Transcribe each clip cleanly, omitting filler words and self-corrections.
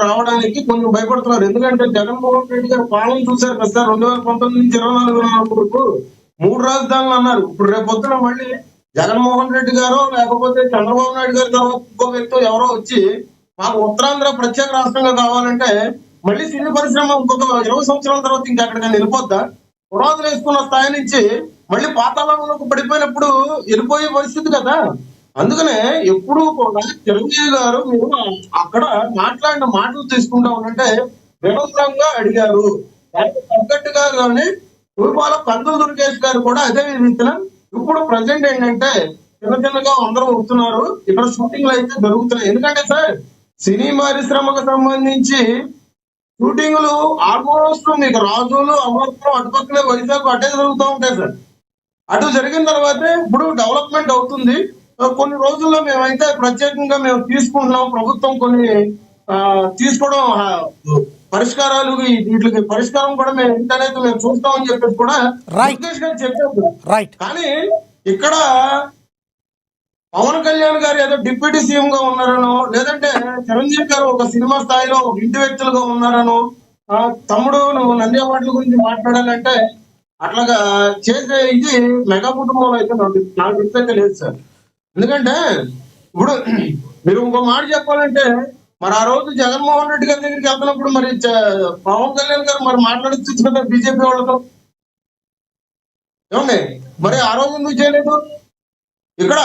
రావడానికి కొంచెం భయపడుతున్నారు. ఎందుకంటే జగన్మోహన్ రెడ్డి గారు పాలన చూశారు కదా సార్, 2019 నుంచి 24 వరకు 3 రాజధానులు అన్నారు. ఇప్పుడు రేపు పొద్దున మళ్ళీ జగన్మోహన్ రెడ్డి గారు లేకపోతే చంద్రబాబు నాయుడు గారి తర్వాత ఇంకో వ్యక్తి ఎవరో వచ్చి మాకు ఉత్తరాంధ్ర ప్రత్యేక రాష్ట్రంగా కావాలంటే మళ్ళీ సినీ పరిశ్రమ ఇంకొక 20 సంవత్సరాల తర్వాత ఇంకెక్కడికైనా వెళ్ళిపోద్దా? పునాదులు వేసుకున్న స్థాయి నుంచి మళ్ళీ పాతాళంలోకి పడిపోయినప్పుడు వెళ్ళిపోయే పరిస్థితి కదా. అందుకనే ఎప్పుడు కూడా చిరంజీవి గారు మీరు అక్కడ మాట్లాడిన మాటలు తీసుకుంటా ఉంటే వినమ్రంగా అడిగారు. దానికి తగ్గట్టుగా కానీ పూర్వాల కందుల దుర్గేష్ గారు కూడా అదే రీతిన ఇప్పుడు ప్రజెంట్ ఏంటంటే చిన్న చిన్నగా అందరూ వస్తున్నారు. ఇక్కడ షూటింగ్లు అయితే జరుగుతున్నాయి. ఎందుకంటే సార్ సినీ పరిశ్రమకు సంబంధించి షూటింగ్లు ఆల్మోస్ట్ మీకు రాజులు అమృతం అటుపక్కలే వైజాగ్ అటే జరుగుతూ ఉంటాయి సార్. అటు జరిగిన తర్వాతే ఇప్పుడు డెవలప్మెంట్ అవుతుంది. కొన్ని రోజుల్లో మేమైతే ప్రత్యేకంగా మేము తీసుకుంటున్నాం. ప్రభుత్వం కొన్ని తీసుకోవడం పరిష్కారాలు వీటికి పరిష్కారం కూడా మేము ఇంటర్నెట్ మేము చూస్తామని చెప్పేసి కూడా దుర్గేష్ గారు చెప్పారు. కానీ ఇక్కడ పవన్ కళ్యాణ్ గారు ఏదో డిప్యూటీ సీఎం గా ఉన్నారనో, లేదంటే చిరంజీవి గారు ఒక సినిమా స్థాయిలో ఇంటి వ్యక్తులుగా ఉన్నారనో, తమ్ముడు నువ్వు నంది అవార్డుల గురించి మాట్లాడాలంటే అట్లాగా చేసే ఇది మెగా కుటుంబంలో అయితే నాకు గుర్తయితే లేదు సార్. ఎందుకంటే ఇప్పుడు మీరు ఇంకో మాట చెప్పాలంటే మరి ఆ రోజు జగన్మోహన్ రెడ్డి గారి దగ్గరికి వెళ్తున్నప్పుడు మరి పవన్ కళ్యాణ్ గారు మరి మాట్లాడచ్చు కదా బీజేపీ వాళ్ళతో, ఏమండి? మరి ఆ రోజు ఎందుకు చేయలేదు? ఇక్కడ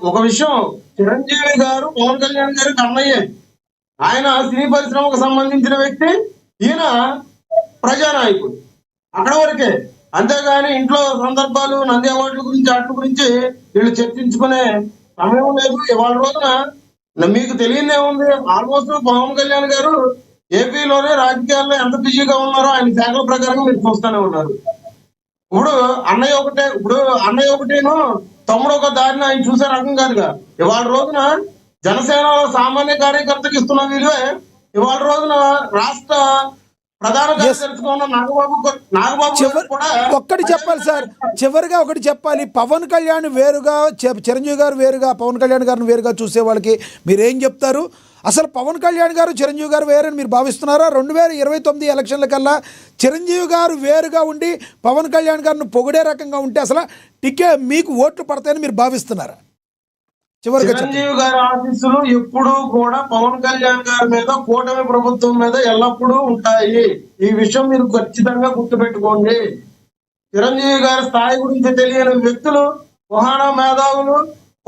ఒక విషయం, చిరంజీవి గారు పవన్ కళ్యాణ్ గారికి అన్నయ్యే. ఆయన సినీ పరిశ్రమకు సంబంధించిన వ్యక్తి, ఈయన ప్రజానాయకుడు, అక్కడ వరకే. అంతేగాని ఇంట్లో సందర్భాలు నంది అవార్డుల గురించి వాటి గురించి వీళ్ళు చర్చించుకునే సమయం లేదు. ఇవాళ రోజున మీకు తెలియదే ఉంది, ఆల్మోస్ట్ పవన్ కళ్యాణ్ గారు ఏపీలోనే రాజకీయాల్లో ఎంత బిజీగా ఉన్నారో ఆయన శాఖల ప్రకారంగా మీరు చూస్తూనే ఉన్నారు. ఇప్పుడు అన్నయ్య ఒకటేను తమ్ముడు ఒక దారిని ఆయన చూసే రకం కాదుగా. ఇవాళ రోజున జనసేనలో సామాన్య కార్యకర్తకి ఇస్తున్న విలువే ఇవాళ రోజున రాష్ట్ర ప్రధాన కార్యదర్శిగా ఉన్న నాగబాబు కూడా ఒక్కటి చెప్పాలి సార్, చివరిగా ఒకటి చెప్పాలి. పవన్ కళ్యాణ్ వేరుగా, చిరంజీవి గారు వేరుగా, పవన్ కళ్యాణ్ గారిని వేరుగా చూసే వాళ్ళకి మీరేం చెప్తారు? అసలు పవన్ కళ్యాణ్ గారు చిరంజీవి గారు వేరని మీరు భావిస్తున్నారా? 2029 ఎలక్షన్ల కల్లా చిరంజీవి గారు వేరుగా ఉండి పవన్ కళ్యాణ్ గారిని పొగిడే రకంగా ఉంటే అసలు మీకు ఓట్లు పడతాయని మీరు భావిస్తున్నారా? చిరంజీవి గారి ఆశీస్సులు ఎప్పుడూ కూడా పవన్ కళ్యాణ్ గారి మీద, కూటమి ప్రభుత్వం మీద ఎల్లప్పుడూ ఉంటాయి. ఈ విషయం మీరు ఖచ్చితంగా గుర్తుపెట్టుకోండి. చిరంజీవి గారి స్థాయి గురించి తెలియని వ్యక్తులు, కుహానా మేధావులు,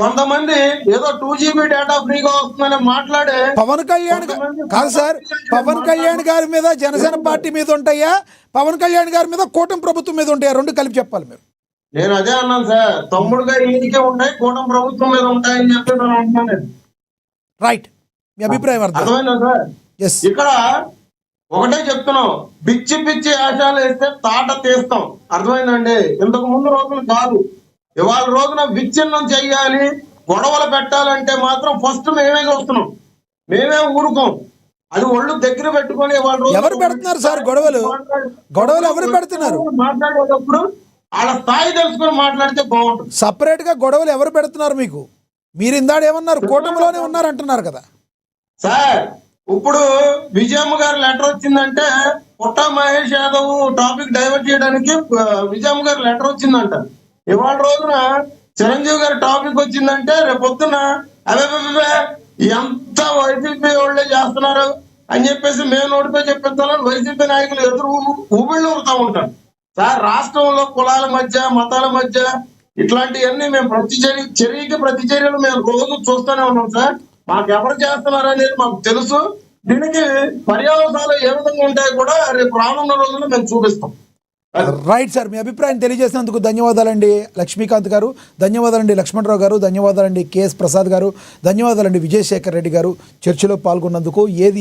కొంతమంది ఏదో 2GB డేటా ఫ్రీగా వస్తుందని మాట్లాడే పవన్ కళ్యాణ్ కాదు సార్, పవన్ కళ్యాణ్ గారి మీద జనసేన పార్టీ మీద ఉంటాయా, పవన్ కళ్యాణ్ గారి మీద కూటమి ప్రభుత్వం మీద ఉంటాయా? రెండు కలిపి చెప్పాలి మీరు. నేను అదే అన్నాను సార్, తమ్ముడుగా ఈయనకే ఉంటాయి, కూటమి ప్రభుత్వం మీద ఉంటాయని చెప్పి నేను అంటున్నాను. రైట్, మీ అభిప్రాయం అర్థమైందా సార్? ఇక్కడ ఒకటే చెప్తున్నాం, పిచ్చి పిచ్చి ఆశాలు వేస్తే తాట తీస్తాం. అర్థమైందండి? ఇంతకు ముందు రోజులు కాదు. ఇవాళ రోజున విచ్ఛిన్నం చెయ్యాలి, గొడవలు పెట్టాలంటే మాత్రం ఫస్ట్ మేమే చూస్తున్నాం, మేమే ఊరుకోం. అది ఒళ్ళు దగ్గర పెట్టుకొని ఎవరు పెడుతున్నారు సార్ గొడవలు? ఎవరు పెడుతున్నారు? మాట్లాడేటప్పుడు వాళ్ళ స్థాయి తెలుసుకొని మాట్లాడితే బాగుంటుంది. సపరేట్ గా గొడవలు ఎవరు పెడుతున్నారు మీకు? మీరు ఇందాడు ఏమన్నారు, కూటమిలోనే ఉన్నారు అంటున్నారు కదా సార్. ఇప్పుడు విజయమ్మ గారి లెటర్ వచ్చిందంటే పుట్ట మహేష్ యాదవ్ టాపిక్ డైవర్ట్ చేయడానికి విజయమ్మ గారి లెటర్ వచ్చిందంట. ఇవాళ రోజున చిరంజీవి గారి టాపిక్ వచ్చిందంటే రేపు పొద్దున అవే ఎంత వైసీపీ వాళ్ళే చేస్తున్నారు అని చెప్పేసి మేము నోటితో చెప్పిస్తామని వైసీపీ నాయకులు ఎదురు ఊబిళ్ళు ఊరుతా ఉంటారు. సార్, రాష్ట్రంలో కులాల మధ్య, మతాల మధ్య ఇట్లాంటివన్నీ మేము ప్రతి చర్యలు మేము రోజు చూస్తూనే ఉన్నాం సార్. మాకు ఎవరు చేస్తున్నారు అనేది మాకు తెలుసు. దీనికి పర్యావరణాలు ఏ విధంగా ఉంటాయో కూడా రేపు రానున్న రోజుల్లో మేము చూపిస్తాం. రైట్ సార్, మీ అభిప్రాయం తెలియజేసినందుకు ధన్యవాదాలండి లక్ష్మీకాంత్ గారు, ధన్యవాదాలండి లక్ష్మణరావు గారు, ధన్యవాదాలండి కేఎస్ ప్రసాద్ గారు, ధన్యవాదాలండి విజయశేఖర్ రెడ్డి గారు చర్చలో పాల్గొన్నందుకు. ఏది